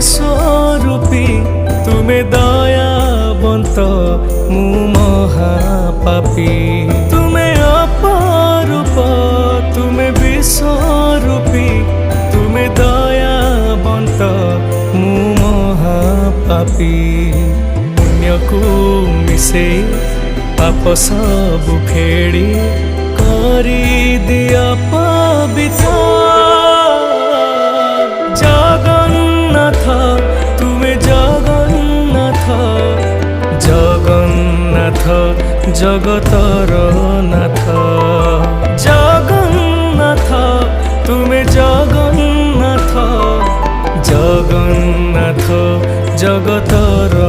বিশ্বরূপী তুমি দয়াবন্ত মু মহাপাপী তুমি অপরূপ তুমি বিশ্বরূপী তুমি দয়াবন্ত মু মহাপাপী পুণ্যକୁ ମିଶେଇ ପାପ ସବୁ ଖେଳି କରିଦିଅ ପବିତ୍ର ଜଗନ୍ନାଥ ତୁମେ ଜଗନ୍ନାଥ ଜଗନ୍ନାଥ ଜଗତର ନାଥ ଜଗନ୍ନାଥ ତୁମେ ଜଗନ୍ନାଥ ଜଗନ୍ନାଥ ଜଗତର